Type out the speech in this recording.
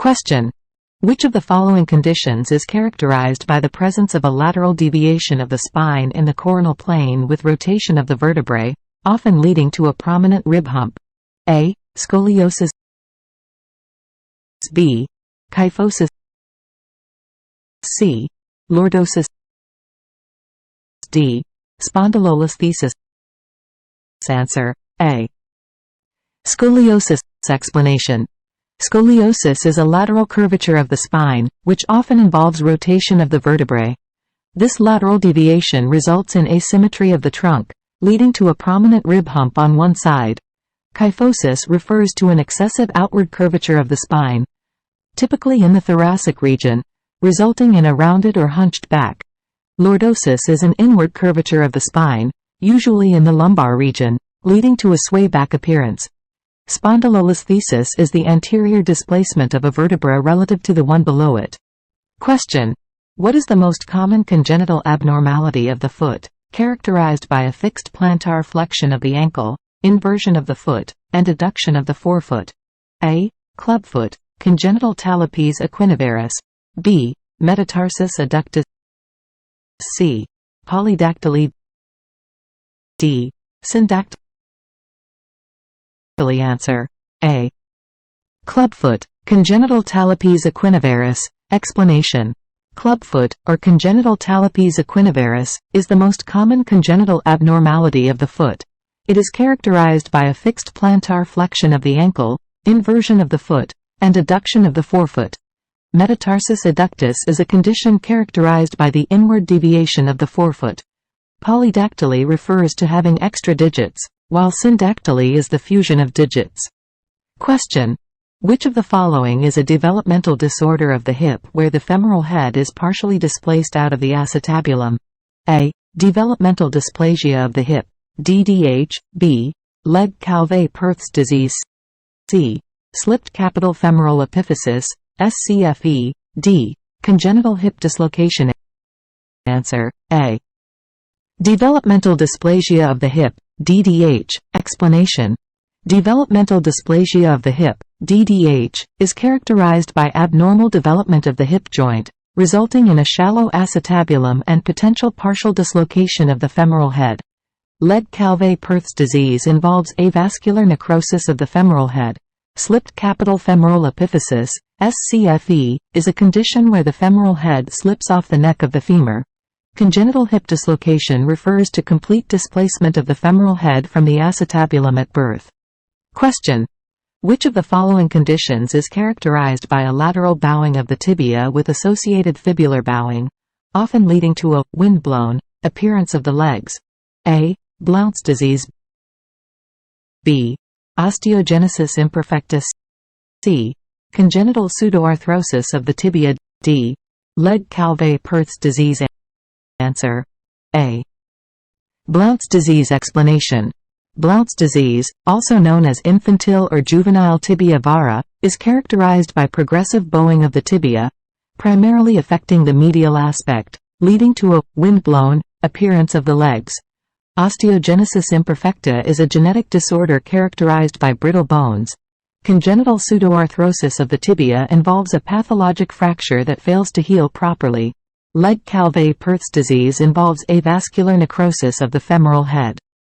Question: which of the following conditions is characterized by the presence of a lateral deviation of the spine in the coronal plane with rotation of the vertebrae, often leading to a prominent rib hump? A. Scoliosis. B. Kyphosis. C. Lordosis. D. Spondylolisthesis. Answer: A. Scoliosis. Explanation: scoliosis is a lateral curvature of the spine, which often involves rotation of the vertebrae. This lateral deviation results in asymmetry of the trunk, leading to a prominent rib hump on one side. Kyphosis refers to an excessive outward curvature of the spine, typically in the thoracic region, resulting in a rounded or hunched back. Lordosis is an inward curvature of the spine, usually in the lumbar region, leading to a sway-back appearance. Spondylolisthesis is the anterior displacement of a vertebra relative to the one below it. Question: what is the most common congenital abnormality of the foot, characterized by a fixed plantar flexion of the ankle, inversion of the foot, and adduction of the forefoot? A. Clubfoot, congenital talipes equinovarus. B. Metatarsus adductus. C. Polydactyly. D. Syndactyly. Answer: A. Clubfoot, congenital talipes equinovarus. Explanation: clubfoot, or congenital talipes equinovarus, is the most common congenital abnormality of the foot. It is characterized by a fixed plantar flexion of the ankle, inversion of the foot, and adduction of the forefoot. Metatarsus adductus is a condition characterized by the inward deviation of the forefoot. Polydactyly refers to having extra digits, while syndactyly is the fusion of digits. Question: which of the following is a developmental disorder of the hip where the femoral head is partially displaced out of the acetabulum? A. Developmental dysplasia of the hip, DDH. B. Legg-Calvé-Perthes disease. C. Slipped capital femoral epiphysis, SCFE. D. Congenital hip dislocation. Answer: A. Developmental dysplasia of the hip, DDH. Explanation: developmental dysplasia of the hip, DDH, is characterized by abnormal development of the hip joint, resulting in a shallow acetabulum and potential partial dislocation of the femoral head. Legg-Calvé-Perthes disease involves avascular necrosis of the femoral head. Slipped capital femoral epiphysis, SCFE, is a condition where the femoral head slips off the neck of the femur. Congenital hip dislocation refers to complete displacement of the femoral head from the acetabulum at birth. Question: which of the following conditions is characterized by a lateral bowing of the tibia with associated fibular bowing, often leading to a windblown appearance of the legs? A. Blount's disease. B. Osteogenesis imperfecta. C. Congenital pseudoarthrosis of the tibia. D. Legg-Calvé-Perthes disease. Answer: A. Blount's disease. Explanation: Blount's disease, also known as infantile or juvenile tibia vara, is characterized by progressive bowing of the tibia, primarily affecting the medial aspect, leading to a windblown appearance of the legs. Osteogenesis imperfecta is a genetic disorder characterized by brittle bones. Congenital pseudoarthrosis of the tibia involves a pathologic fracture that fails to heal properly. Legg-Calvé-Perthes disease involves avascular necrosis of the femoral head.